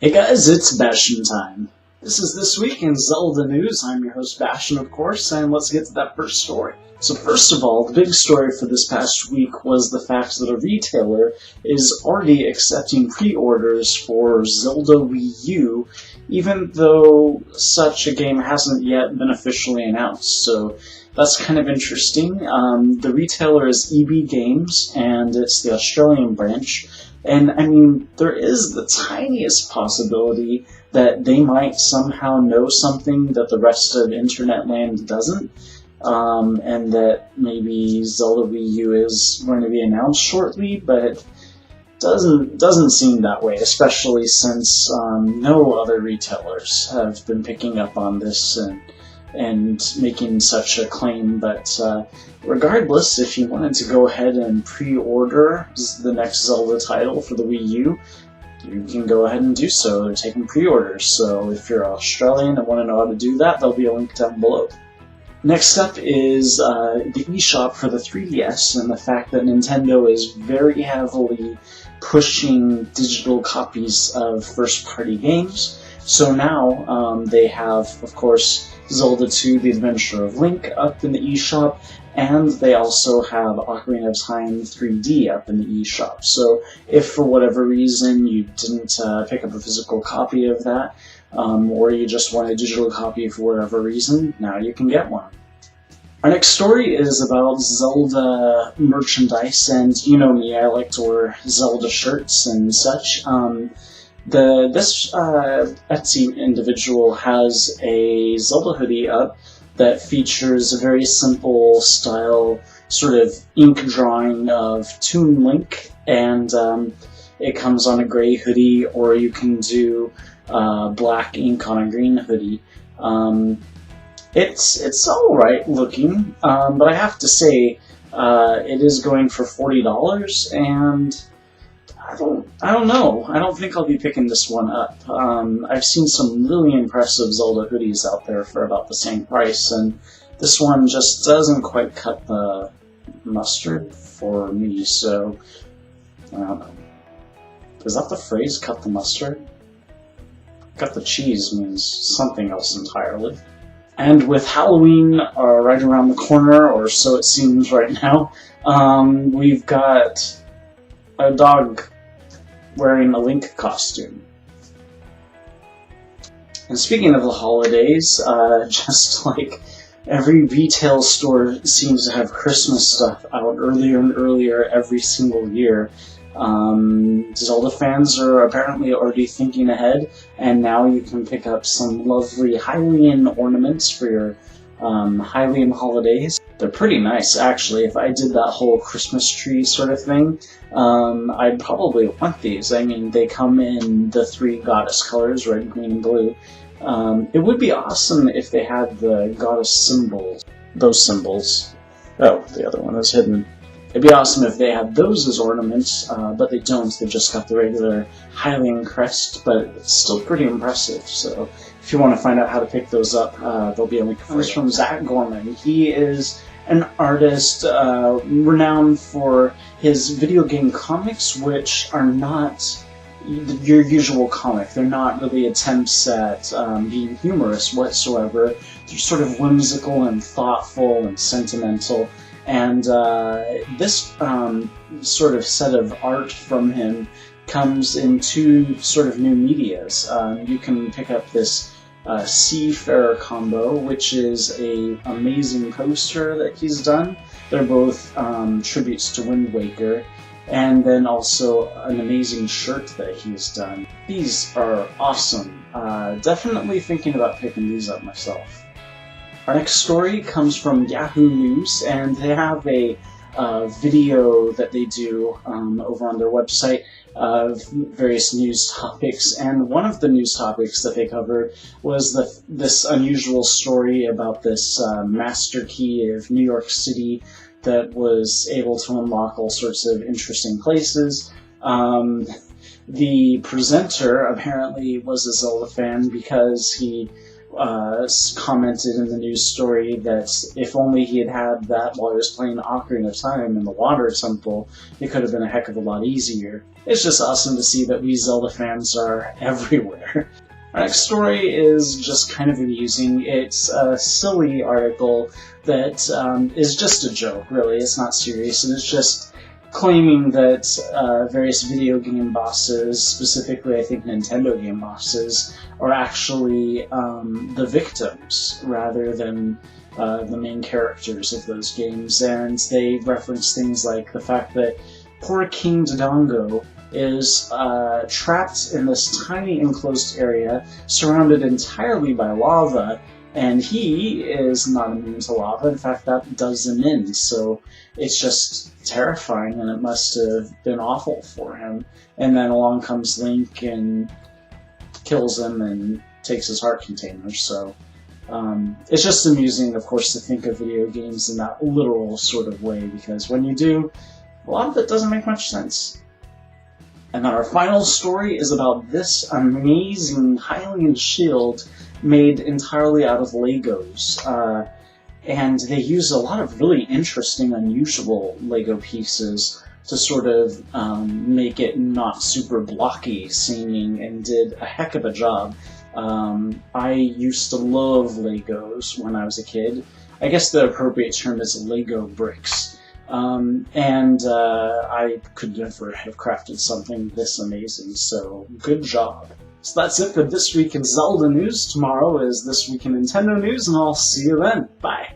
Hey guys, it's Bastian time. This is This Week in Zelda News. I'm your host Bastian, of course, and let's get to that first story. So first of all, the big story for this past week was the fact that a retailer is already accepting pre-orders for Zelda Wii U, even though such a game hasn't yet been officially announced. So that's kind of interesting. The retailer is EB Games, and it's the Australian branch. And, I mean, there is the tiniest possibility that they might somehow know something that the rest of Internet land doesn't, and that maybe Zelda Wii U is going to be announced shortly, but it doesn't seem that way, especially since no other retailers have been picking up on this and making such a claim. But regardless, if you wanted to go ahead and pre-order the next Zelda title for the Wii U, you can go ahead and do so. They're taking pre-orders, so if you're Australian and want to know how to do that, there'll be a link down below. Next up is the eShop for the 3DS, and the fact that Nintendo is very heavily pushing digital copies of first-party games. So now they have, of course, Zelda II, The Adventure of Link up in the eShop, and they also have Ocarina of Time 3D up in the eShop. So if for whatever reason you didn't pick up a physical copy of that, or you just want a digital copy for whatever reason, now you can get one. Our next story is about Zelda merchandise, and you know me, I like to wear Zelda shirts and such. This Etsy individual has a Zelda hoodie up that features a very simple style sort of ink drawing of Toon Link, and it comes on a gray hoodie, or you can do black ink on a green hoodie. It's alright looking, but I have to say it is going for $40, and I don't know. I don't think I'll be picking this one up. I've seen some really impressive Zelda hoodies out there for about the same price, and this one just doesn't quite cut the mustard for me, so I don't know. Is that the phrase, cut the mustard? Cut the cheese means something else entirely. And with Halloween right around the corner, or so it seems right now, we've got a dog wearing a Link costume. And speaking of the holidays, just like every retail store seems to have Christmas stuff out earlier and earlier every single year, Zelda fans are apparently already thinking ahead, and now you can pick up some lovely Hylian ornaments for your Hylian holidays. They're pretty nice, actually. If I did that whole Christmas tree sort of thing, I'd probably want these. I mean, they come in the 3 goddess colors, red, green, and blue. It would be awesome if they had the goddess symbols. Those symbols. Oh, the other one is hidden. It'd be awesome if they had those as ornaments, but they don't. They've just got the regular Hylian crest, but it's still pretty impressive. So if you want to find out how to pick those up, there'll be a link for it. From Zac Gorman. He is an artist renowned for his video game comics, which are not your usual comic. They're not really attempts at being humorous whatsoever. They're sort of whimsical and thoughtful and sentimental. And this sort of set of art from him comes in 2 sort of new medias. You can pick up this Seafarer combo, which is a amazing poster that he's done. They're both tributes to Wind Waker, and then also an amazing shirt that he's done. These are awesome. Definitely thinking about picking these up myself. Our next story comes from Yahoo News, and they have a video that they do over on their website of various news topics, and one of the news topics that they covered was this unusual story about this master key of New York City that was able to unlock all sorts of interesting places. The presenter apparently was a Zelda fan because he commented in the news story that if only he had had that while he was playing Ocarina of Time in the Water Temple, it could have been a heck of a lot easier. It's just awesome to see that we Zelda fans are everywhere. Our next story is just kind of amusing. It's a silly article that is just a joke, really. It's not serious, and it's just claiming that various video game bosses, specifically I think Nintendo game bosses, are actually the victims rather than the main characters of those games. And they reference things like the fact that poor King Dodongo is trapped in this tiny enclosed area surrounded entirely by lava, and he is not immune to lava. In fact, that does him in, so it's just terrifying, and it must have been awful for him. And then along comes Link and kills him and takes his heart container, so it's just amusing, of course, to think of video games in that literal sort of way, because when you do, a lot of it doesn't make much sense. And then our final story is about this amazing Hylian Shield made entirely out of Legos. And they use a lot of really interesting, unusual Lego pieces to sort of make it not super blocky seeming, and did a heck of a job. I used to love Legos when I was a kid. I guess the appropriate term is Lego bricks. I could never have crafted something this amazing, so good job. So that's it for This Week in Zelda News. Tomorrow is This Week in Nintendo News, and I'll see you then. Bye!